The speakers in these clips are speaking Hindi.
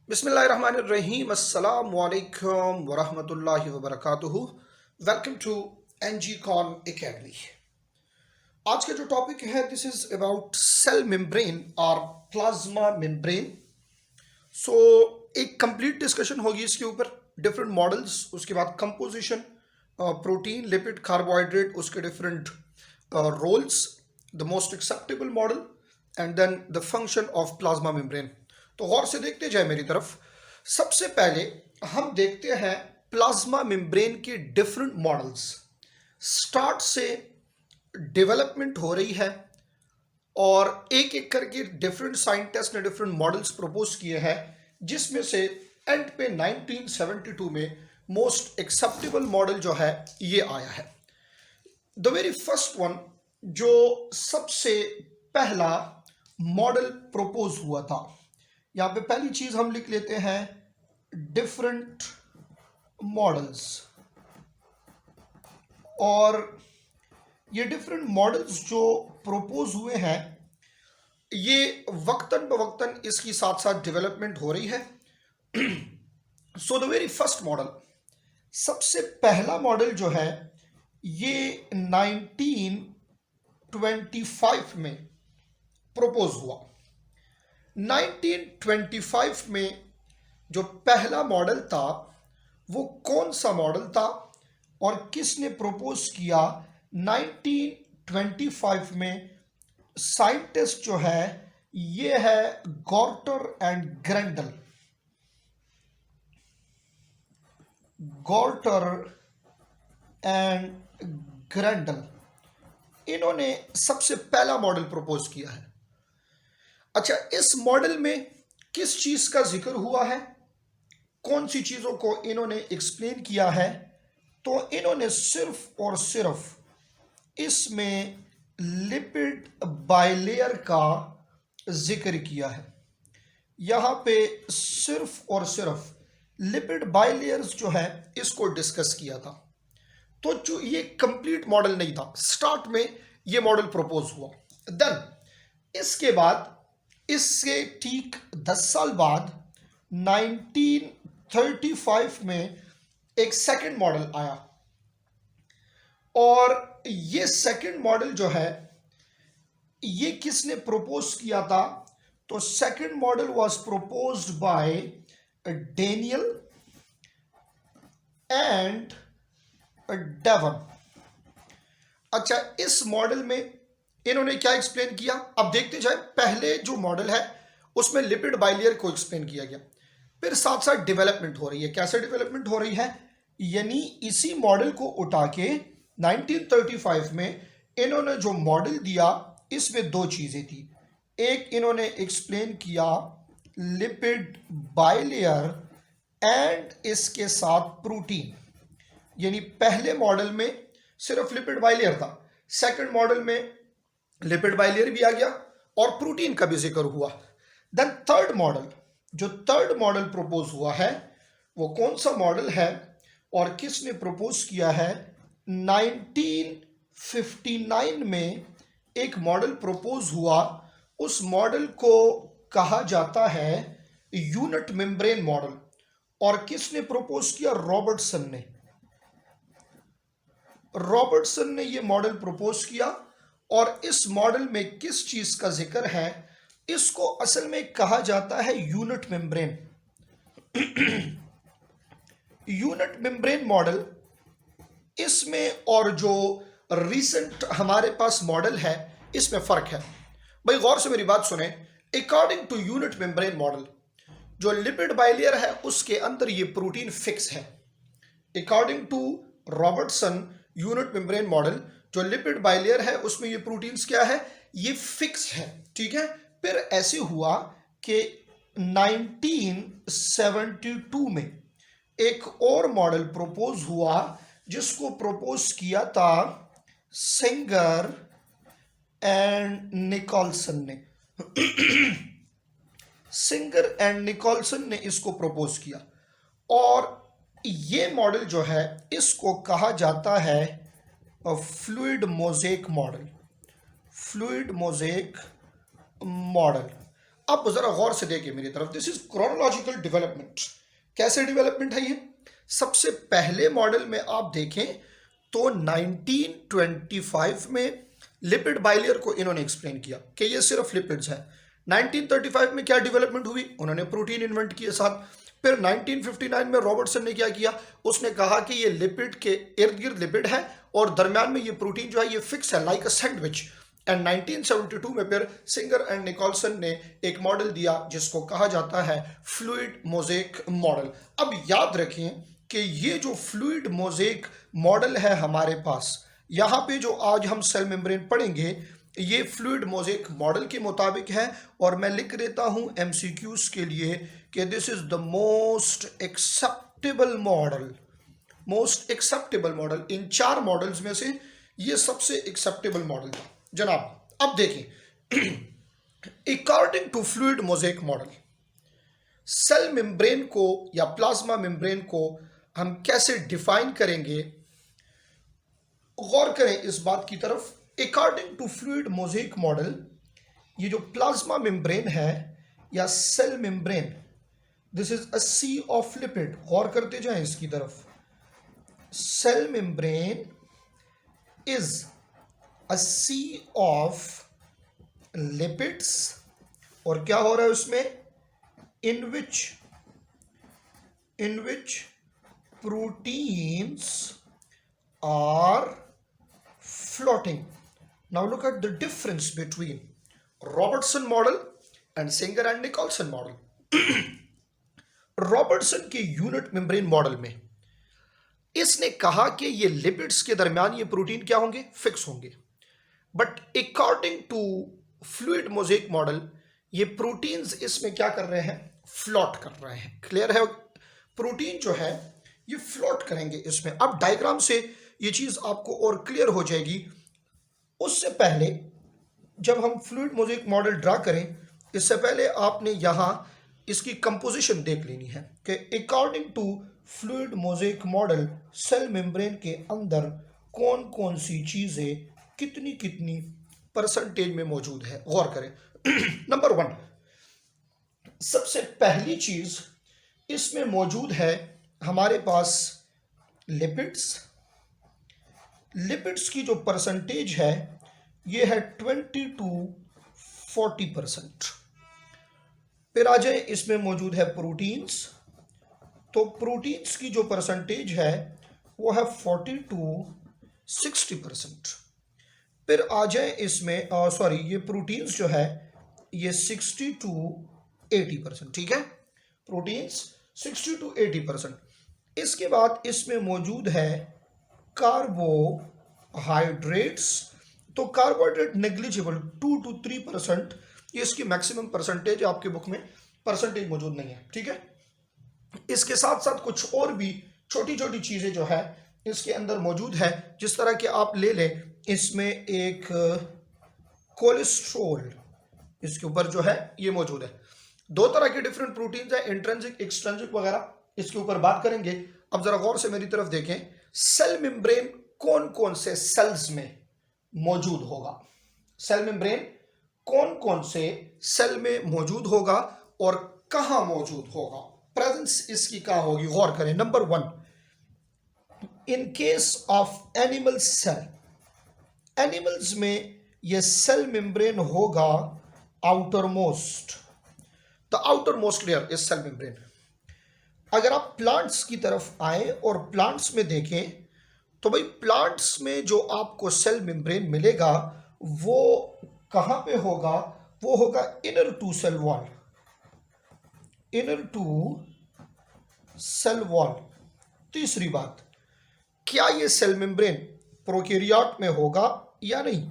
बिस्मिल्लाहिर्रहमानिर्रहीम अस्सलामु अलैकुम वरहमतुल्लाहि वबरकातुहू। Welcome to N G con academy. आज का जो टॉपिक है this is about cell membrane और प्लाज्मा मेम्ब्रेन। सो एक कंप्लीट डिस्कशन होगी इसके ऊपर, डिफरेंट मॉडल्स, उसके बाद कंपोजिशन, प्रोटीन, लिपिड, कार्बोहाइड्रेट, उसके different roles, the most acceptable model and then the function of plasma membrane. तो गौर से देखते जाए मेरी तरफ। सबसे पहले हम देखते हैं प्लाज्मा मेम्ब्रेन के डिफरेंट मॉडल्स। स्टार्ट से डेवलपमेंट हो रही है और एक एक करके डिफरेंट साइंटिस्ट ने डिफरेंट मॉडल्स प्रपोज किए हैं, जिसमें से एंड पे 1972 में मोस्ट एक्सेप्टेबल मॉडल जो है ये आया है। द वेरी फर्स्ट वन, जो सबसे पहला मॉडल प्रपोज हुआ था, यहां पे पहली चीज हम लिख लेते हैं डिफरेंट मॉडल्स। और ये डिफरेंट मॉडल्स जो प्रपोज हुए हैं, ये वक्तन बवक्तन इसकी साथ साथ डेवलपमेंट हो रही है। So the very first model, सबसे पहला मॉडल जो है ये 1925 में प्रपोज हुआ। 1925 में जो पहला मॉडल था वो कौन सा मॉडल था और किसने प्रपोज किया? 1925 में साइंटिस्ट जो है ये है गॉर्टर एंड ग्रेंडल। गॉर्टर एंड ग्रेंडल, इन्होंने सबसे पहला मॉडल प्रपोज किया है। अच्छा, इस मॉडल में किस चीज का जिक्र हुआ है, कौन सी चीजों को इन्होंने एक्सप्लेन किया है? तो इन्होंने सिर्फ और सिर्फ इसमें लिपिड बाइलेयर का जिक्र किया है। यहां पे सिर्फ और सिर्फ लिपिड बाइलेयर्स जो है इसको डिस्कस किया था। तो जो ये कंप्लीट मॉडल नहीं था, स्टार्ट में ये मॉडल प्रपोज हुआ। देन इसके बाद, इससे ठीक 10 साल बाद 1935 में एक सेकंड मॉडल आया। और ये सेकंड मॉडल जो है ये किसने प्रपोज किया था? तो second model was proposed by Daniel and Davson. अच्छा, इस मॉडल में इन्होंने क्या एक्सप्लेन किया, अब देखते जाए। पहले जो मॉडल है उसमें लिपिड बाइलेयर को एक्सप्लेन किया गया, फिर साथ साथ डेवलपमेंट हो रही है। कैसे डेवलपमेंट हो रही है? यानी इसी मॉडल को उठा के 1935 में इन्होंने जो मॉडल दिया, इसमें दो चीजें थी। एक, इन्होंने एक्सप्लेन किया लिपिड बाइलेयर एंड इसके साथ प्रोटीन। यानी पहले मॉडल में सिर्फ लिपिड बाइलेयर था, सेकंड मॉडल में लिपिड बाइलेयर भी आ गया और प्रोटीन का भी जिक्र हुआ। देन थर्ड मॉडल, जो थर्ड मॉडल प्रपोज हुआ है वो कौन सा मॉडल है और किसने प्रपोज किया है? 1959 में एक मॉडल प्रपोज हुआ। उस मॉडल को कहा जाता है यूनिट मेम्ब्रेन मॉडल। और किसने प्रपोज किया? रॉबर्टसन ने। रॉबर्टसन ने यह मॉडल प्रपोज किया। और इस मॉडल में किस चीज का जिक्र है? इसको असल में कहा जाता है unit membrane. Unit membrane model, इसमें और जो रिसेंट हमारे पास मॉडल है इसमें फर्क है। भाई गौर से मेरी बात सुने। According to unit membrane model, जो लिपिड बाइलेयर है उसके अंदर ये प्रोटीन फिक्स है। According to Robertson unit membrane model, जो लिपिड बाइलेयर है उसमें ये प्रोटीन्स क्या है? ये फिक्स है। ठीक है। फिर ऐसे हुआ कि 1972 में एक और मॉडल प्रपोज हुआ, जिसको प्रपोज किया था सिंगर एंड निकोलसन ने। सिंगर एंड निकोलसन ने इसको प्रपोज किया। और ये मॉडल जो है इसको कहा जाता है fluid mosaic model. Fluid mosaic model. अब जरा गौर से देखिए मेरी तरफ, दिस इज क्रोनोलॉजिकल डेवलपमेंट। कैसे डेवलपमेंट है ये? सबसे पहले मॉडल में आप देखें तो 1925 में लिपिड बाइलेयर को इन्होंने एक्सप्लेन किया कि ये सिर्फ लिपिड्स है। 1935 में क्या डेवलपमेंट हुई? उन्होंने प्रोटीन इन्वेंट किए साथ। फिर 1959 में रॉबर्टसन ने क्या किया? उसने कहा कि ये लिपिड के इर्द गिर्द लिपिड है और दरमियान में ये प्रोटीन जो है ये फिक्स है, लाइक अ सैंडविच। एंड 1972 में फिर सिंगर एंड निकोलसन ने एक मॉडल दिया जिसको कहा जाता है फ्लूइड मोज़ेक मॉडल। अब याद रखें कि ये जो फ्लूइड मोज़ेक मॉडल है हमारे पास, यहाँ पे जो आज हम सेल मेम्ब्रेन पढ़ेंगे ये फ्लूइड मोज़ेक मॉडल के मुताबिक है। और मैं लिख देता हूँ एमसीक्यूज के लिए कि this is the most acceptable model. Most acceptable model, in 4 models में से ये सबसे एक्सेप्टेबल मॉडल था जनाब। अब देखिए according to fluid mosaic model, cell membrane को या प्लाज्मा मेम्ब्रेन को हम कैसे डिफाइन करेंगे? गौर करें इस बात की तरफ। According to fluid mosaic model, ये जो प्लाज्मा मेम्ब्रेन है या cell membrane, this is a sea of lipid. गौर करते जाएं इसकी तरफ। Cell membrane is a sea of lipids, और क्या हो रहा है उसमें? In which proteins are floating. Now look at the difference between Robertson model and Singer and Nicholson model. Robertson के यूनिट मेम्ब्रेन मॉडल में इसने कहा कि ये लिपिड्स के दरमियान ये प्रोटीन क्या होंगे? फिक्स होंगे। But according to fluid mosaic model, ये प्रोटीन्स इसमें क्या कर रहे हैं? फ्लोट कर रहे हैं। क्लियर है? प्रोटीन जो है ये फ्लोट करेंगे इसमें। अब डायग्राम से ये चीज़ आपको और क्लियर हो जाएगी। उससे पहले जब हम फ्लूइड मोज़ेक मॉडल ड्रा करें, इससे पहले आपने यहाँ इसकी कंपोजिशन देख लेनी है कि according to fluid mosaic model cell membrane के अंदर कौन कौन सी चीज़ें कितनी कितनी परसेंटेज में मौजूद है। गौर करें। नंबर 1, सबसे पहली चीज़ इसमें मौजूद है हमारे पास लिपिड्स। लिपिड्स की जो परसेंटेज है ये है 20 to 40%। फिर आ जाए इसमें मौजूद है प्रोटीन्स, तो प्रोटीन्स की जो परसेंटेज है वो है 40 to 60%। फिर आ जाए इसमें ये प्रोटीन्स जो है ये 60 to 80%। ठीक है, प्रोटीन्स 60 to 80%। इसके बाद इसमें मौजूद है कार्बोहाइड्रेट्स, तो कार्बोहाइड्रेट नेग्लिजिबल 2 to 3%। ये इसकी मैक्सिमम परसेंटेज, आपके बुक में परसेंटेज मौजूद नहीं है। ठीक है, इसके साथ साथ कुछ और भी छोटी छोटी चीज़ें जो है इसके अंदर मौजूद है। जिस तरह के आप ले लें, इसमें एक कोलेस्ट्रोल इसके ऊपर जो है ये मौजूद है। 2 तरह के डिफरेंट प्रोटीन्स है, इंट्रिंसिक एक्सट्रिंसिक वगैरह, इसके ऊपर बात करेंगे। अब जरा गौर से मेरी तरफ देखें, सेल मेम्ब्रेन कौन कौन से सेल्स में मौजूद होगा? सेल मेम्ब्रेन कौन कौन से सेल में मौजूद होगा और कहां मौजूद होगा? प्रेजेंस इसकी कहां होगी? गौर करें। Number 1, in case of animal cell, animals में यह सेल मेम्ब्रेन होगा outer most, the outer most layer is cell membrane. अगर आप प्लांट्स की तरफ आए और प्लांट्स में देखें तो भाई प्लांट्स में जो आपको सेल मेम्ब्रेन मिलेगा वो कहां पे होगा? वो होगा inner to cell wall, inner to cell wall. तीसरी बात, क्या ये सेल मेम्ब्रेन प्रोकैरियोट में होगा या नहीं?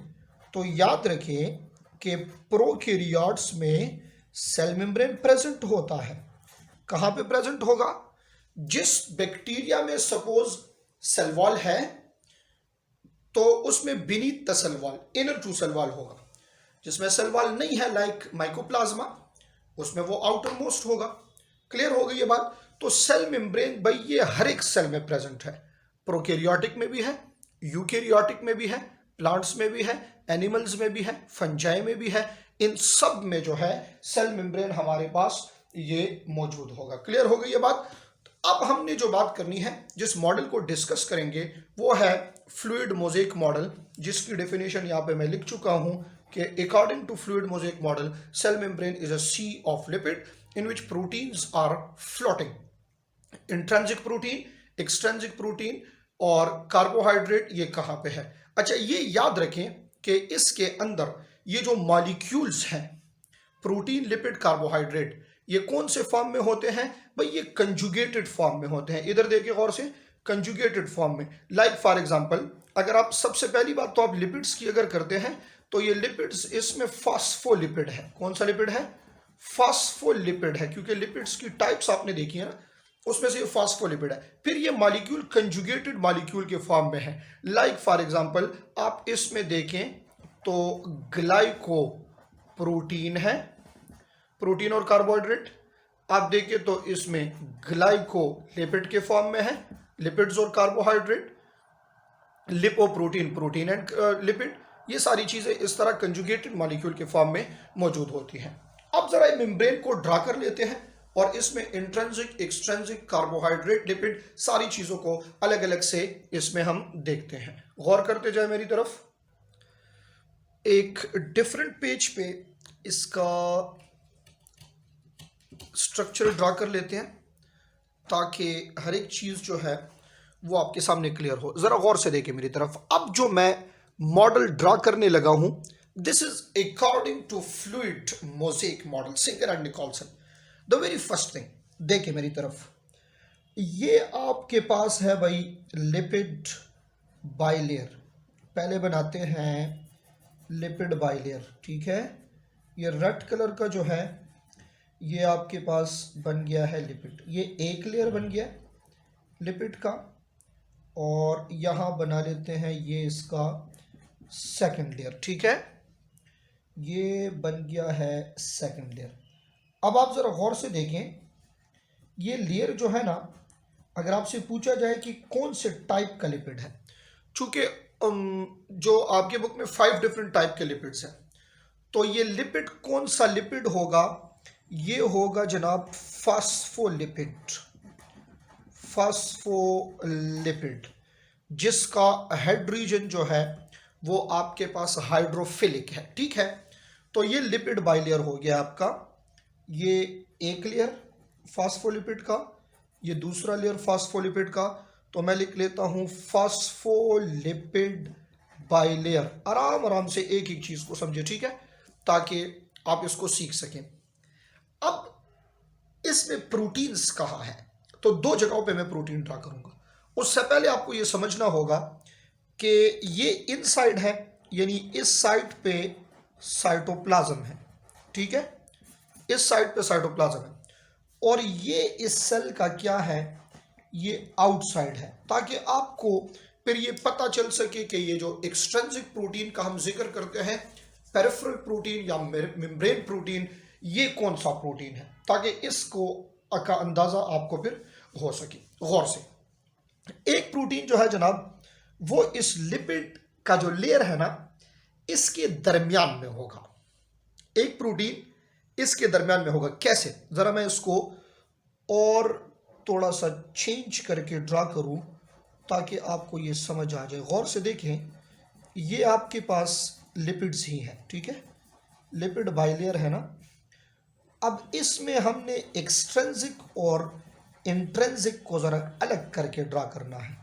तो याद रखें कि प्रोकैरियोट्स में सेल मेम्ब्रेन प्रेजेंट होता है। कहां पे प्रेजेंट होगा? जिस बैक्टीरिया में सपोज सेल वॉल है तो उसमें beneath the cell wall inner to cell wall होगा। जिसमें सेल वॉल नहीं है, लाइक माइकोप्लाज्मा, उसमें वो आउटर मोस्ट होगा। क्लियर हो गई ये बात? तो सेल मेम्ब्रेन भाई ये हर एक सेल में प्रेजेंट है। प्रोकैरियोटिक में भी है, यूकैरियोटिक में भी है, प्लांट्स में भी है, एनिमल्स में भी है, फंजाई में भी है। इन सब में जो है सेल मेम्ब्रेन हमारे पास ये मौजूद होगा। क्लियर हो गई ये बात। अब हमने जो बात करनी है, जिस मॉडल को डिस्कस करेंगे वो है फ्लूइड मोज़ेक मॉडल, जिसकी डेफिनेशन यहाँ पे मैं लिख चुका हूँ कि according to fluid mosaic model cell membrane is a sea of lipid in which proteins are floating. Intrinsic protein, extrinsic protein और कार्बोहाइड्रेट ये कहाँ पे है। अच्छा, ये याद रखें कि इसके अंदर ये जो मॉलिक्यूल्स हैं प्रोटीन, लिपिड, कार्बोहाइड्रेट, ये कौन से फॉर्म में होते हैं भाई? ये कंजुगेटेड फॉर्म में होते हैं। इधर देखिए गौर से, कंजुगेटेड फॉर्म में। लाइक फॉर एग्जांपल, अगर आप सबसे पहली बात तो आप लिपिड्स की अगर करते हैं तो ये लिपिड्स, इसमें फॉस्फोलिपिड है। कौन सा लिपिड है? फॉस्फोलिपिड है, क्योंकि लिपिड्स की टाइप्स आपने देखी है ना, उसमें से ये फॉस्फोलिपिड है। फिर ये मॉलिक्यूल कंजुगेटेड मॉलिक्यूल के फॉर्म में है। लाइक फॉर एग्जांपल आप इसमें देखें तो ग्लाइको प्रोटीन है, प्रोटीन और कार्बोहाइड्रेट। आप देखिए तो इसमें ग्लाइको लिपिड के फॉर्म में है, लिपिड्स और carbohydrate. Lipoprotein, protein and lipid, ये सारी चीजें इस तरह कंजुगेटेड मॉलिक्यूल के फॉर्म में मौजूद होती हैं। अब जरा मेम्ब्रेन को ड्रा कर लेते हैं और इसमें इंट्रिंसिक, एक्सट्रिंसिक, कार्बोहाइड्रेट, लिपिड, सारी चीजों को अलग अलग से इसमें हम देखते हैं। गौर करते जाए मेरी तरफ। एक डिफरेंट पेज पे इसका स्ट्रक्चर ड्रा कर लेते हैं ताकि हर एक चीज जो है वो आपके सामने क्लियर हो। जरा गौर से देखिए मेरी तरफ। अब जो मैं मॉडल ड्रा करने लगा हूं, this is according to fluid mosaic model, Singer and Nicolson. The very first thing देखिए मेरी तरफ, ये आपके पास है भाई लिपिड बाइलेयर। पहले बनाते हैं लिपिड बाइलेयर, ठीक है। ये रेड कलर का जो है ये आपके पास बन गया है लिपिड। ये एक लेयर बन गया लिपिड का, और यहाँ बना लेते हैं ये इसका सेकंड लेयर, ठीक है। ये बन गया है सेकंड लेयर। अब आप ज़रा गौर से देखें, ये लेयर जो है ना, अगर आपसे पूछा जाए कि कौन से टाइप का लिपिड है, चूँकि जो आपके बुक में 5 डिफरेंट टाइप के लिपिड्स हैं, तो ये लिपिड कौन सा लिपिड होगा? ये होगा जनाब फास्फोलिपिड। फास्फोलिपिड जिसका हेड रीजन जो है वो आपके पास हाइड्रोफिलिक है, ठीक है। तो ये लिपिड बाइलेयर हो गया आपका। ये एक लेयर फास्फोलिपिड का, ये दूसरा लेयर फास्फोलिपिड का। तो मैं लिख लेता हूं फास्फोलिपिड बाइलेयर। आराम आराम से एक एक चीज को समझे, ठीक है, ताकि आप इसको सीख सकें। अब इसमें प्रोटीन्स कहाँ है? तो 2 जगहों पे मैं प्रोटीन ड्रा करूंगा। उससे पहले आपको ये समझना होगा कि ये इनसाइड है, यानी इस साइड पे साइटोप्लाज्म है, ठीक है। इस साइड पे साइटोप्लाज्म है, और ये इस सेल का क्या है? ये आउटसाइड है, ताकि आपको फिर ये पता चल सके कि ये जो एक्सट्रिंसिक प्रोटीन का हम जिक्र करते हैं, पेरिफेरल प्रोटीन या मेम्ब्रेन प्रोटीन, ये कौन सा प्रोटीन है, ताकि इसको का अंदाजा आपको फिर हो सके। गौर से, एक प्रोटीन जो है जनाब वो इस लिपिड का जो लेयर है ना, इसके दरमियान में होगा। एक प्रोटीन इसके दरमियान में होगा। कैसे? जरा मैं इसको और थोड़ा सा चेंज करके ड्रा करूं ताकि आपको ये समझ आ जाए। गौर से देखें, ये आपके पास लिपिड्स ही है, ठीक है, लिपिड बाइलेयर है ना। अब इसमें हमने एक्सट्रिंसिक और इंट्रिंसिक को ज़रा अलग करके ड्रा करना है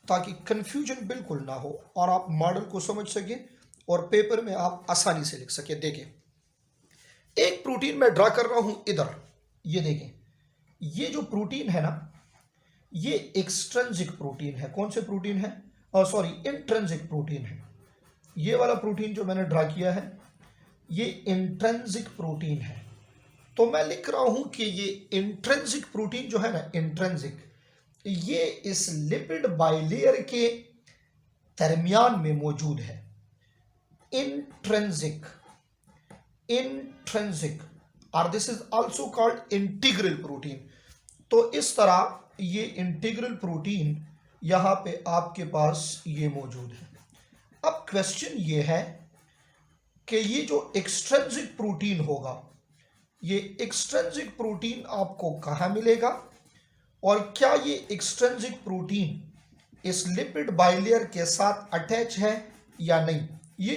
ताकि कन्फ्यूजन बिल्कुल ना हो और आप मॉडल को समझ सकें और पेपर में आप आसानी से लिख सकें। देखें, एक प्रोटीन मैं ड्रा कर रहा हूं इधर। ये देखें, ये जो प्रोटीन है ना, ये एक्सट्रिंसिक प्रोटीन है। कौन से प्रोटीन है? सॉरी, इंट्रिंसिक प्रोटीन है। ये वाला प्रोटीन जो मैंने ड्रा किया है ये इंट्रिंसिक प्रोटीन है। तो मैं लिख रहा हूं कि ये इंट्रिंसिक प्रोटीन जो है ना, इंट्रिंसिक, ये इस लिपिड बाइलेयर के दरमियान में मौजूद है। इंट्रिंसिक, इंट्रिंसिक, और this is also called integral protein. तो इस तरह ये इंटीग्रल प्रोटीन यहां पे आपके पास ये मौजूद है। अब क्वेश्चन ये है कि ये जो एक्सट्रिंसिक प्रोटीन होगा, ये एक्सट्रिंसिक प्रोटीन आपको कहाँ मिलेगा और क्या ये एक्सट्रिंसिक प्रोटीन इस लिपिड बाइलेयर के साथ अटैच है या नहीं। ये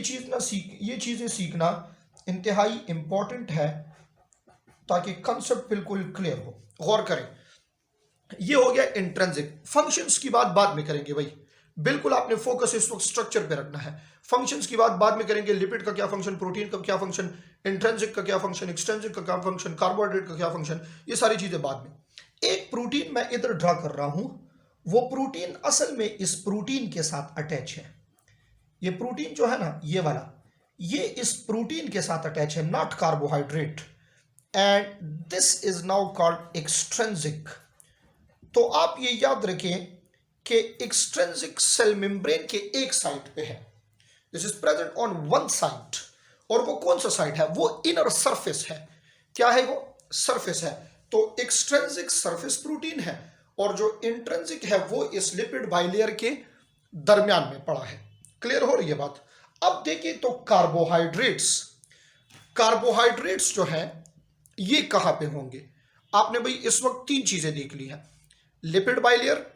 चीज़ें सीखना इंतहाई इंपॉर्टेंट है ताकि कंसेप्ट बिल्कुल क्लियर हो। गौर करें, ये हो गया इंट्रिंसिक। फंक्शंस की बात बाद में करेंगे भाई, बिल्कुल आपने फोकस इस वक्त स्ट्रक्चर पे रखना है। फंक्शंस की बात बाद में करेंगे, लिपिड का क्या फंक्शन, प्रोटीन का क्या फंक्शन, इंट्रिंसिक का क्या फंक्शन, एक्सट्रिंसिक का क्या फंक्शन, कार्बोहाइड्रेट का क्या फंक्शन, ये सारी चीजें बाद में। एक प्रोटीन मैं इधर ड्रा कर रहा हूं, वो प्रोटीन असल में इस प्रोटीन के साथ अटैच है। ये प्रोटीन जो है ना, ये वाला, ये इस प्रोटीन के साथ अटैच है, not carbohydrate, and this is now called extrinsic. तो आप ये याद रखें कि एक्सट्रिंसिक सेल मेम्ब्रेन के एक साइड पे है, this is present on one side, और वो कौन सा साइड है, वो इनर सरफेस है। क्या है वो, सरफेस है। तो एक्सट्रिंसिक सरफेस प्रोटीन है और जो इंट्रिंसिक है वो इस लिपिड बाइलेयर के दरमियान में पड़ा है। क्लियर हो रही है बात। अब देखिए तो कार्बोहाइड्रेट्स जो है ये कहां पे होंगे। आपने भाई इस वक्त तीन चीजें देख ली हैं, लिपिड बाइलेयर,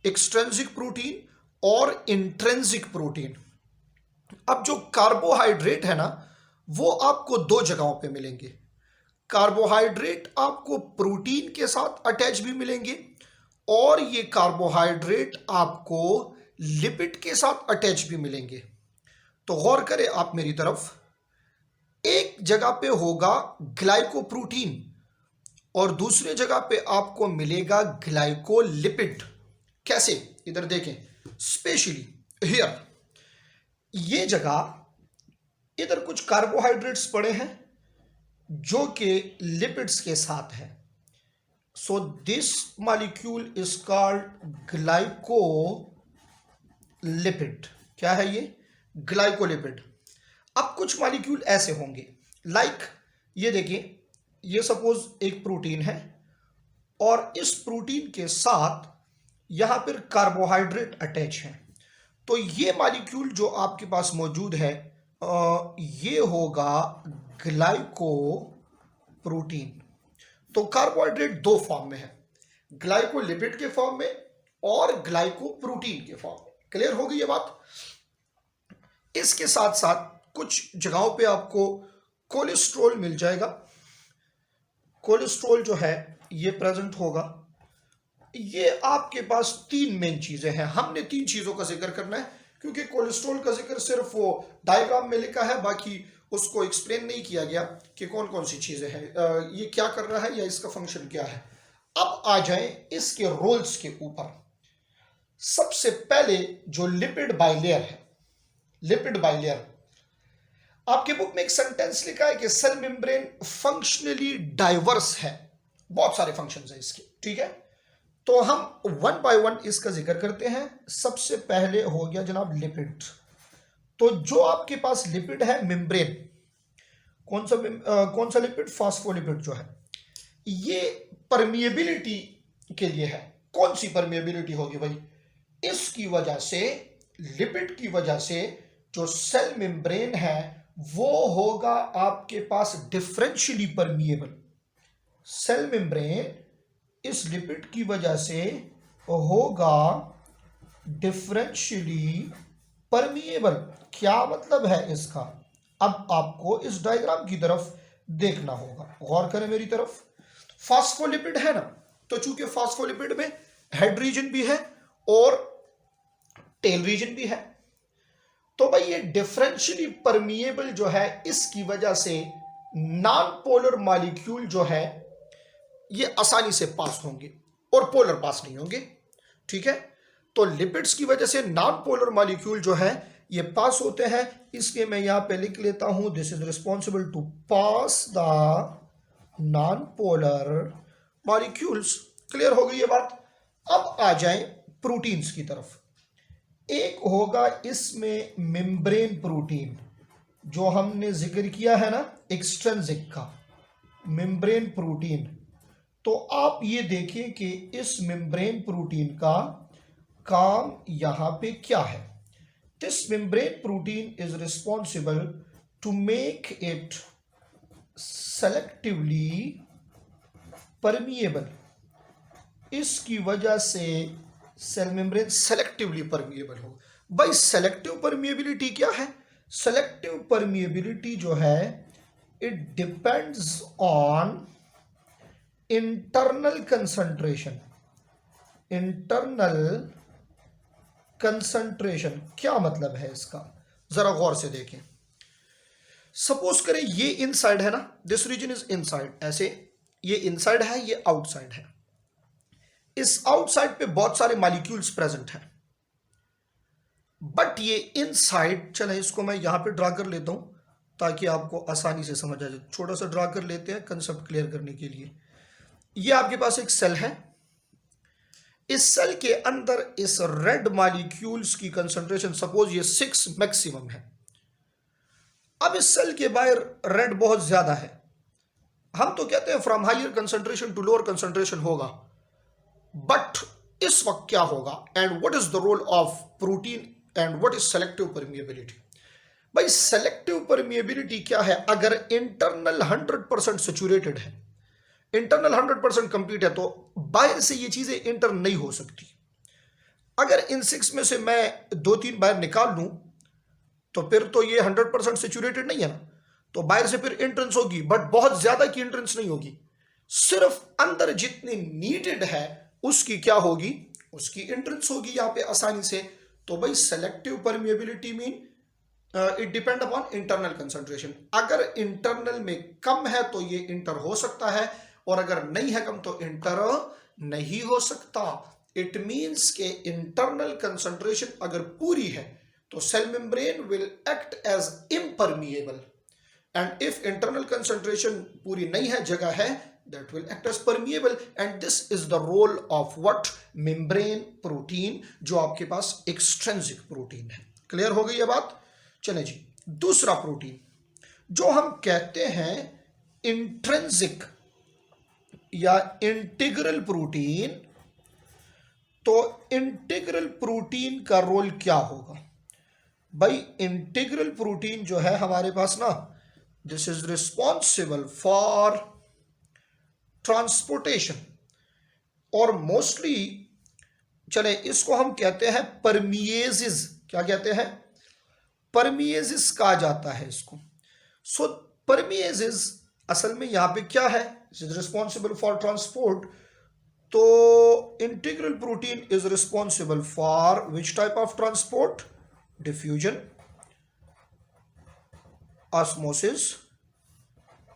एक्सट्रिंसिक प्रोटीन और इंट्रिंसिक प्रोटीन। अब जो कार्बोहाइड्रेट है ना, वो आपको दो जगहों पे मिलेंगे। कार्बोहाइड्रेट आपको प्रोटीन के साथ अटैच भी मिलेंगे और ये कार्बोहाइड्रेट आपको लिपिड के साथ अटैच भी मिलेंगे। तो गौर करें आप मेरी तरफ, एक जगह पे होगा ग्लाइकोप्रोटीन और दूसरी जगह पे आपको मिलेगा ग्लाइकोलिपिड। कैसे, इधर देखें, स्पेशली हियर, ये जगह इधर कुछ कार्बोहाइड्रेट्स पड़े हैं जो कि लिपिड्स के साथ है। So this molecule is called glycolipid. क्या है ये, ग्लाइकोलिपिड। अब कुछ मॉलिक्यूल ऐसे होंगे, लाइक ये देखिए, ये सपोज एक प्रोटीन है और इस प्रोटीन के साथ यहां पर कार्बोहाइड्रेट अटैच है। तो ये मॉलिक्यूल जो आपके पास मौजूद है ये होगा ग्लाइकोप्रोटीन। तो कार्बोहाइड्रेट दो फॉर्म में है, ग्लाइकोलिपिड के फॉर्म में और ग्लाइकोप्रोटीन के फॉर्म में। क्लियर हो गई ये बात। इसके साथ साथ कुछ जगहों पे आपको कोलेस्ट्रॉल मिल जाएगा। कोलेस्ट्रॉल जो है ये प्रेजेंट होगा। ये आपके पास तीन मेन चीजें हैं, हमने तीन चीजों का जिक्र करना है क्योंकि कोलेस्ट्रॉल का जिक्र सिर्फ वो डायग्राम में लिखा है, बाकी उसको एक्सप्लेन नहीं किया गया कि कौन कौन सी चीजें हैं, ये क्या कर रहा है या इसका फंक्शन क्या है। अब आ जाए इसके रोल्स के ऊपर। सबसे पहले जो लिपिड बाइलेयर है, लिपिड बाइलेयर, आपके बुक में एक सेंटेंस लिखा है कि सेल मेम्ब्रेन फंक्शनली डाइवर्स है, बहुत सारे फंक्शंस हैं इसके, ठीक है। तो हम वन बाय वन इसका जिक्र करते हैं। सबसे पहले हो गया जनाब लिपिड। तो जो आपके पास लिपिड है मेम्ब्रेन, कौन सा लिपिड, फास्फोलिपिड जो है, ये परमिएबिलिटी के लिए है। कौन सी परमिएबिलिटी होगी भाई, इसकी वजह से, लिपिड की वजह से जो सेल मेम्ब्रेन है वो होगा आपके पास डिफरेंशियली परमिएबल। सेल मेम्ब्रेन इस लिपिड की वजह से होगा डिफरेंशियली परमिएबल। क्या मतलब है इसका, अब आपको इस डायग्राम की तरफ देखना होगा, गौर करें मेरी तरफ। फास्फोलिपिड है ना, तो चूंकि फास्फोलिपिड में हेड रीजन भी है और टेल रीजन भी है, तो भाई ये डिफरेंशियली परमिएबल जो है, इसकी वजह से नॉन पोलर मॉलिक्यूल जो है ये आसानी से पास होंगे और पोलर पास नहीं होंगे, ठीक है। तो लिपिड्स की वजह से नॉन पोलर मॉलिक्यूल जो है ये पास होते हैं, इसलिए मैं यहां पे लिख लेता हूं, this is responsible to pass the non polar molecules. Clear हो गई ये बात। अब आ जाए प्रोटीन्स की तरफ। एक होगा इसमें मेम्ब्रेन प्रोटीन, जो हमने जिक्र किया है ना एक्सट्रिंसिक का, मेम्ब्रेन प्रोटीन। तो आप ये देखिए कि इस मेम्ब्रेन प्रोटीन का काम यहां पे क्या है। This membrane protein is responsible to make it selectively permeable, इसकी वजह से सेल मेम्ब्रेन सेलेक्टिवली परमिएबल हो। भाई सेलेक्टिव परमिएबिलिटी क्या है? सेलेक्टिव परमिएबिलिटी जो है it depends on internal concentration. Internal concentration क्या मतलब है इसका, जरा गौर से देखें। सपोज करें ये इनसाइड है ना, दिस रीजन इज इनसाइड, ऐसे ये इनसाइड है, ये आउटसाइड है। इस आउटसाइड पे बहुत सारे मॉलिक्यूल्स प्रेजेंट हैं, बट ये इनसाइड, चले इसको मैं यहां पे ड्रा कर लेता हूं ताकि आपको आसानी से समझ आ जाए। छोटा सा ड्रा कर लेते हैं कंसेप्ट क्लियर करने के लिए। ये आपके पास एक सेल है, इस सेल के अंदर इस रेड मॉलिक्यूल्स की कंसंट्रेशन सपोज ये 6 मैक्सिमम है। अब इस सेल के बाहर रेड बहुत ज्यादा है, हम तो कहते हैं from higher concentration to lower concentration होगा, बट इस वक्त क्या होगा and what is the role of protein and what is selective permeability. भाई सेलेक्टिव परमिएबिलिटी क्या है? अगर इंटरनल 100% सेचुरेटेड है, इंटरनल 100% कंप्लीट है, तो बाहर से ये चीजें इंटर नहीं हो सकती। अगर इन 6 में से मैं 2-3 बाहर निकाल लूं तो फिर तो ये 100% सेचुरेटेड नहीं है ना, तो बाहर से फिर एंट्रेंस होगी, बट बहुत ज्यादा की एंट्रेंस नहीं होगी, सिर्फ अंदर जितनी नीडेड है उसकी क्या होगी, उसकी एंट्रेंस होगी यहां पे आसानी से। तो भाई selective permeability mean it depend upon internal concentration. अगर इंटरनल में कम है तो ये इंटर हो सकता है, और अगर नहीं है कम तो इंटर नहीं हो सकता। इट मींस के इंटरनल कंसंट्रेशन अगर पूरी है तो cell membrane will act as impermeable, and if internal concentration पूरी नहीं है, जगह है, that will act as permeable, and this is the role of what membrane protein, जो आपके पास एक्सट्रिंसिक प्रोटीन है। क्लियर हो गई ये बात? चले जी, दूसरा प्रोटीन जो हम कहते हैं इंट्रिंसिक या इंटीग्रल प्रोटीन। तो इंटीग्रल प्रोटीन का रोल क्या होगा? भाई इंटीग्रल प्रोटीन जो है हमारे पास ना, this is responsible for transportation, और मोस्टली चले इसको हम कहते हैं परमिएजेस। क्या कहते हैं? परमिएजेस कहा जाता है इसको। सो परमिएजेस असल में यहां पे क्या है? Is responsible for transport. तो integral protein is responsible for which type of transport? Diffusion, osmosis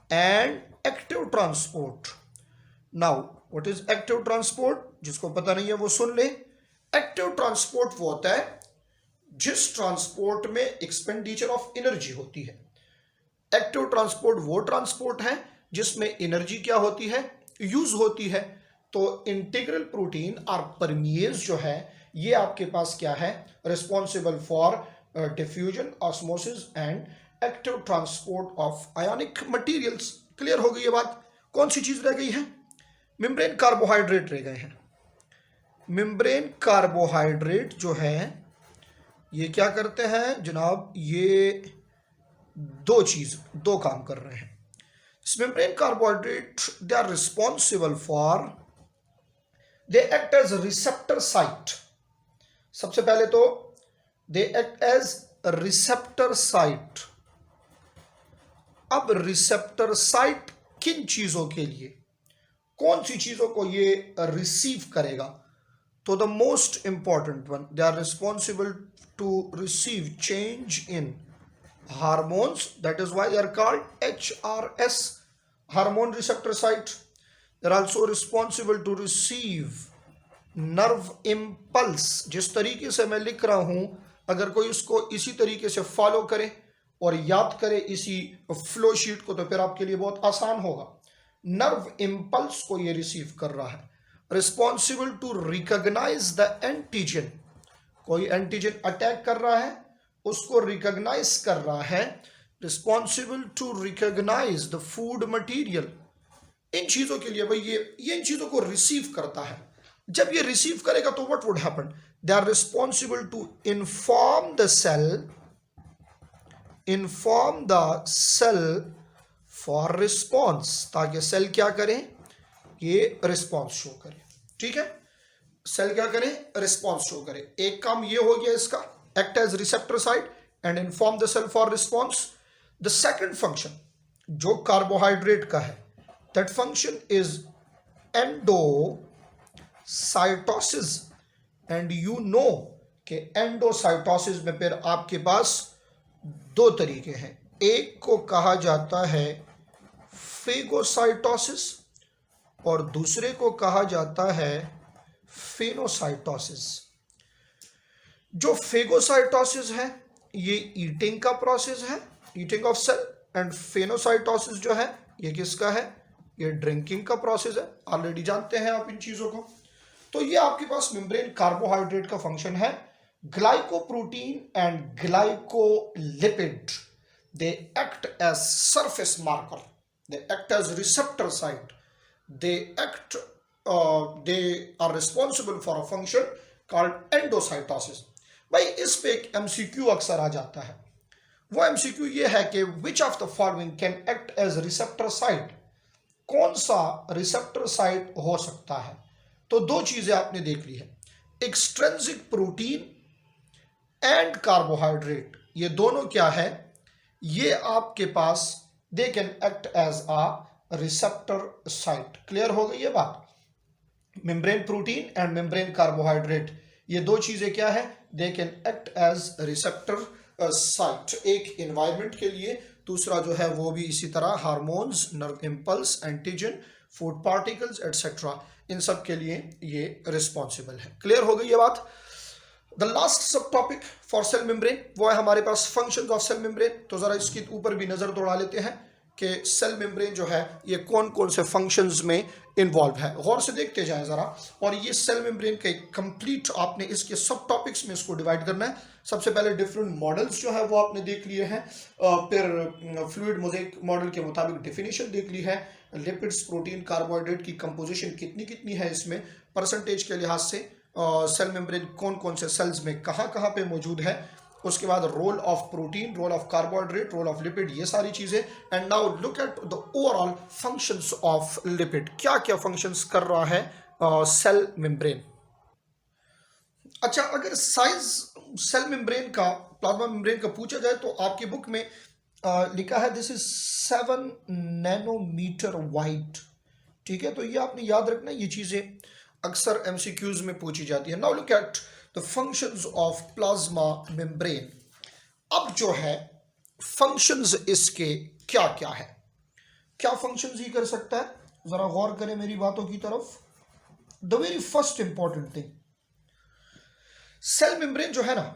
and active transport. Now what is active transport? जिसको पता नहीं है वो सुन ले। एक्टिव ट्रांसपोर्ट वो होता है जिस ट्रांसपोर्ट में एक्सपेंडिचर ऑफ एनर्जी होती है। एक्टिव ट्रांसपोर्ट वो ट्रांसपोर्ट है जिसमें एनर्जी क्या होती है? यूज होती है। तो इंटीग्रल प्रोटीन और परमिएज जो है ये आपके पास क्या है? Responsible for diffusion, osmosis and active transport of ionic materials. Clear हो गई ये बात? कौन सी चीज रह गई है? मेम्ब्रेन कार्बोहाइड्रेट रह गए हैं। मेम्ब्रेन कार्बोहाइड्रेट जो है ये क्या करते हैं जनाब? ये दो काम कर रहे हैं। Membrane carbohydrate they are responsible for, they act as receptor site. सबसे पहले तो they act as receptor site. अब रिसेप्टर साइट किन चीजों के लिए, कौन सी चीजों को ये रिसीव करेगा? तो the most important one, they are responsible to receive change in hormones, that is why they are called HRS, hormone receptor site. They are also responsible to receive nerve impulse. जिस तरीके से मैं लिख रहा हूं, अगर कोई उसको इसी तरीके से फॉलो करे और याद करे इसी फ्लो शीट को, तो फिर आपके लिए बहुत आसान होगा। नर्व इम्पल्स को ये रिसीव कर रहा है। Responsible to recognise the antigen, कोई एंटीजन अटैक कर रहा है उसको रिकॉग्नाइज कर रहा है। Responsible to recognise the food material. इन चीजों के लिए भाई ये इन चीजों को रिसीव करता है। जब ये रिसीव करेगा तो what would happen? They are responsible to inform the cell, inform the cell for response, ताकि सेल क्या करें, ये रिस्पॉन्स शो करे। ठीक है, सेल क्या करें, रिस्पॉन्स शो करे। एक काम ये हो गया इसका, act as receptor site and inform the cell for response. The second function जो कार्बोहाइड्रेट का है, that function is endocytosis. And you know कि एंडोसाइटोसिस में फिर आपके पास दो तरीके हैं। एक को कहा जाता है फेगोसाइटोसिस और दूसरे को कहा जाता है फेनोसाइटोसिस। जो फेगोसाइटोसिस है ये ईटिंग का प्रोसेस है, ईटिंग ऑफ सेल, एंड फेनोसाइटोसिस जो है ये किसका है, ये ड्रिंकिंग का प्रोसेस है। ऑलरेडी जानते हैं आप इन चीजों को। तो ये आपके पास मेम्ब्रेन कार्बोहाइड्रेट का फंक्शन है। Glycoprotein and glycolipid, they act as surface marker, they act as receptor site, they are responsible for a function called endocytosis। भाई इस पे एक एमसीक्यू अक्सर आ जाता है। वो एमसीक्यू ये है कि which of the following can act as receptor site, कौन सा रिसेप्टर साइट हो सकता है। तो दो चीजें आपने देख ली है, एक्सट्रिंसिक प्रोटीन एंड कार्बोहाइड्रेट, ये दोनों क्या है, ये आपके पास they can act as a receptor site. Clear हो गई ये बात। Membrane protein and membrane carbohydrate, ये दो चीजें क्या है, they can act as receptor site. एक एनवायरनमेंट के लिए, दूसरा जो है वो भी इसी तरह hormones, nerve impulse, antigen, food particles etcetera, इन सब के लिए ये रिस्पॉन्सिबल है। क्लियर हो गई ये बात। द लास्ट सब टॉपिक फॉर सेल मेम्ब्रेन वो है हमारे पास फंक्शंस ऑफ सेल मेम्ब्रेन। तो जरा इसके ऊपर भी नजर दौड़ा लेते हैं कि सेल मेम्ब्रेन जो है ये कौन कौन से फंक्शंस में इन्वॉल्व है, गौर से देखते जाएं जरा। और ये सेल मेम्ब्रेन का एक कंप्लीट आपने इसके सब टॉपिक्स में इसको डिवाइड करना है। सबसे पहले डिफरेंट मॉडल्स जो है वो आपने देख लिए हैं, फिर फ्लूइड मोज़ेक मॉडल के मुताबिक डेफिनेशन देख ली है, लिपिड्स, प्रोटीन, कार्बोहाइड्रेट की कंपोजिशन कितनी कितनी है इसमें परसेंटेज के लिहाज से, सेल मेम्ब्रेन कौन कौन से सेल्स में कहाँ कहाँ पे मौजूद है, उसके बाद role of protein, role of carbohydrate, role of lipid, ये सारी चीजें। And now look at the overall functions of lipid, क्या क्या फंक्शंस कर रहा है सेल मेम्ब्रेन। अच्छा, अगर साइज सेल मेम्ब्रेन का, प्लाज्मा मेम्ब्रेन का पूछा जाए तो आपकी बुक में लिखा है दिस इज 7 नैनोमीटर वाइड। ठीक है, तो ये आपने याद रखना, ये चीजें अक्सर एमसीक्यूज में पूछी जाती है। Now look at the functions of plasma membrane. अब जो है फंक्शंस इसके क्या क्या है, क्या फंक्शंस ही कर सकता है, जरा गौर करें मेरी बातों की तरफ। The very first important thing, cell membrane जो है ना,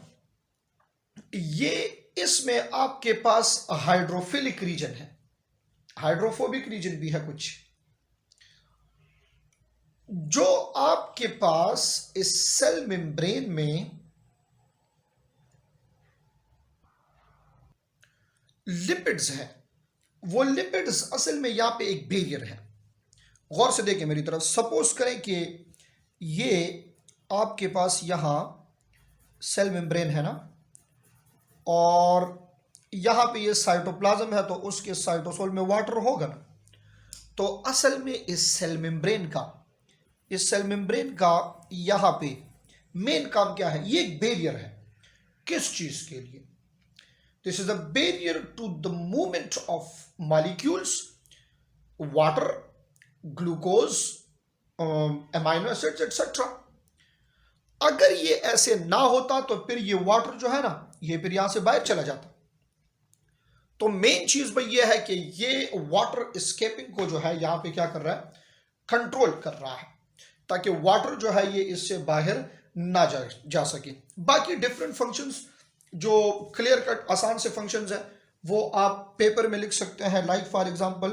ये इसमें आपके पास हाइड्रोफिलिक रीजन है, हाइड्रोफोबिक रीजन भी है कुछ। जो आपके पास इस सेल मेम्ब्रेन में लिपिड्स है, वो लिपिड्स असल में यहां पे एक बैरियर है। गौर से देखें मेरी तरफ, सपोज करें कि ये आपके पास यहां सेल मेम्ब्रेन है ना, और यहां पे ये साइटोप्लाज्म है, तो उसके साइटोसोल में वाटर होगा ना। तो असल में इस सेल मेम्ब्रेन का यहां पे मेन काम क्या है, ये एक बैरियर है। किस चीज के लिए? This is a barrier to the movement of molecules, water, glucose, amino acids etcetera. अगर ये ऐसे ना होता तो फिर ये वाटर जो है ना, ये फिर यहां से बाहर चला जाता। तो मेन चीज भाई ये है कि ये वाटर स्केपिंग को जो है यहां पे क्या कर रहा है, कंट्रोल कर रहा है, ताकि वाटर जो है ये इससे बाहर ना जा सके। बाकी डिफरेंट फंक्शंस जो क्लियर कट आसान से फंक्शंस है वो आप पेपर में लिख सकते हैं। Like for example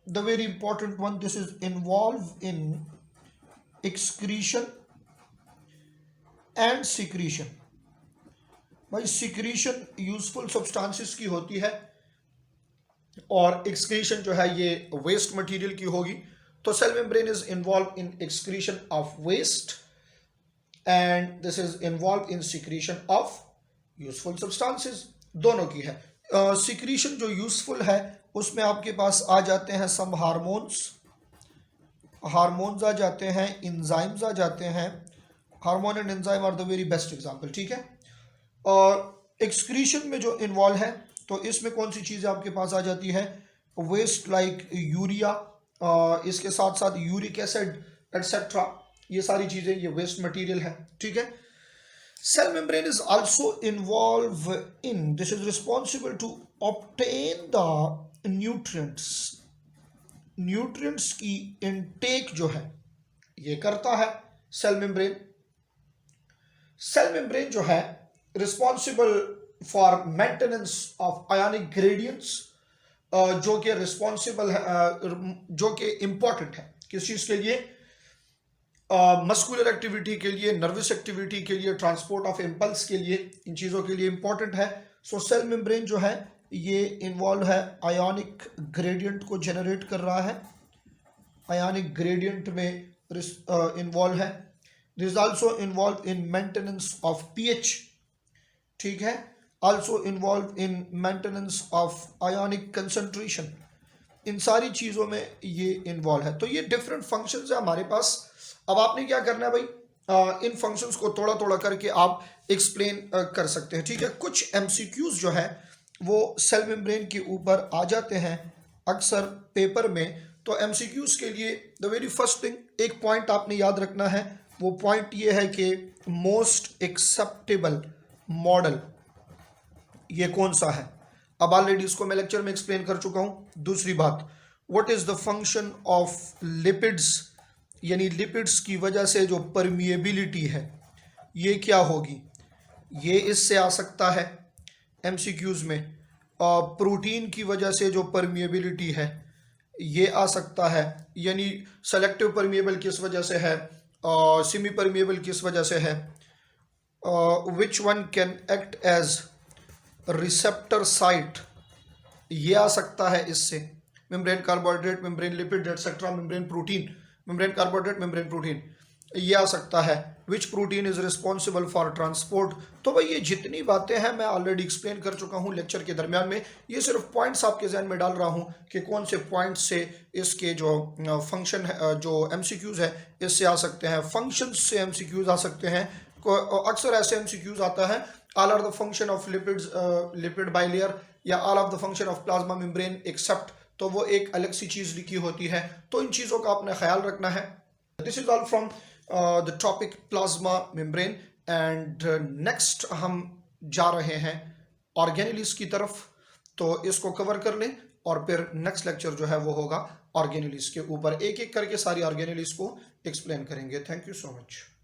the very important one, this is involve in excretion and secretion. भाई सिक्रीशन यूजफुल सब्सटेंसेस की होती है और एक्सक्रीशन जो है ये वेस्ट मटेरियल की होगी। तो cell membrane is involve in excretion of waste and this is involve in secretion of useful substances. दोनों की है। सिक्रीशन जो यूजफुल है उसमें आपके पास आ जाते हैं सम हार्मोन्स आ जाते हैं, इंजाइम्स आ जाते हैं। Hormone and enzyme are the very best example, ठीक है। और एक्सक्रीशन में जो इन्वॉल्व है तो इसमें कौन सी चीज़ें आपके पास आ जाती है, वेस्ट लाइक यूरिया, इसके साथ साथ यूरिक एसिड एटसेट्रा, ये सारी चीज़ें ये वेस्ट मटेरियल है, ठीक है। Cell membrane is also involve in, this is responsible to obtain the nutrients की इनटेक जो है ये करता है सेल मेम्ब्रेन जो है responsible for maintenance of ionic gradients, जो कि रिस्पॉन्सिबल है, जो कि इंपॉर्टेंट है किस चीज़ के लिए, मस्कुलर एक्टिविटी के लिए, नर्वस एक्टिविटी के लिए, ट्रांसपोर्ट ऑफ इम्पल्स के लिए, इन चीज़ों के लिए इंपॉर्टेंट है। सो सेल मेम्ब्रेन जो है ये इन्वॉल्व है आयोनिक ग्रेडियंट को जनरेट कर रहा है, आयोनिक ग्रेडियंट में इन्वॉल्व है। This also involve in maintenance of pH, ठीक है, also involve in maintenance of ionic concentration, इन सारी चीज़ों में ये इन्वॉल्व है। तो ये डिफरेंट फंक्शंस है हमारे पास। अब आपने क्या करना है भाई, इन फंक्शंस को थोड़ा थोड़ा करके आप एक्सप्लेन कर सकते हैं, ठीक है। कुछ एमसीक्यूज जो है वो सेल मेम्ब्रेन के ऊपर आ जाते हैं अक्सर पेपर में। तो एमसीक्यूज के लिए द वेरी फर्स्ट थिंग, एक पॉइंट आपने याद रखना है, वो पॉइंट ये है कि मोस्ट एक्सेप्टेबल मॉडल ये कौन सा है। अब ऑलरेडी इसको मैं लेक्चर में एक्सप्लेन कर चुका हूं। दूसरी बात, what is the function of lipids, यानी लिपिड्स की वजह से जो परमिएबिलिटी है ये क्या होगी, ये इससे आ सकता है एमसीक्यूज में। प्रोटीन की वजह से जो परमिएबिलिटी है ये आ सकता है, यानी सेलेक्टिव परमिएबल किस वजह से है, सेमी परमिएबल किस वजह से है, which one can act as receptor site, ये आ सकता है इससे। Membrane carbohydrate, membrane lipid etcetera, membrane protein, membrane carbohydrate, membrane protein, ये आ सकता है। Which protein is responsible for transport. तो भाई ये जितनी बातें हैं मैं ऑलरेडी एक्सप्लेन कर चुका हूँ लेक्चर के दरमियान में। ये सिर्फ पॉइंट्स आपके जहन में डाल रहा हूँ कि कौन से पॉइंट्स से इसके जो फंक्शन है, जो एमसीक्यूज है इससे आ सकते हैं, फंक्शंस से एमसीक्यूज आ सकते हैं। अक्सर ऐसे एमसीक्यूज आता है, all are the function of lipids, lipid bilayer, या all of the function of plasma membrane except, तो वो एक अलग सी चीज़ लिखी होती है। तो इन चीज़ों का आपने ख्याल रखना है। This is all from the topic plasma membrane, and next हम जा रहे हैं ऑर्गेनेलिस की तरफ। तो इसको कवर कर लें और फिर नेक्स्ट लेक्चर जो है वो होगा ऑर्गेनेलिस के ऊपर, एक एक करके सारी ऑर्गेनेलिस को एक्सप्लेन करेंगे। Thank you so much.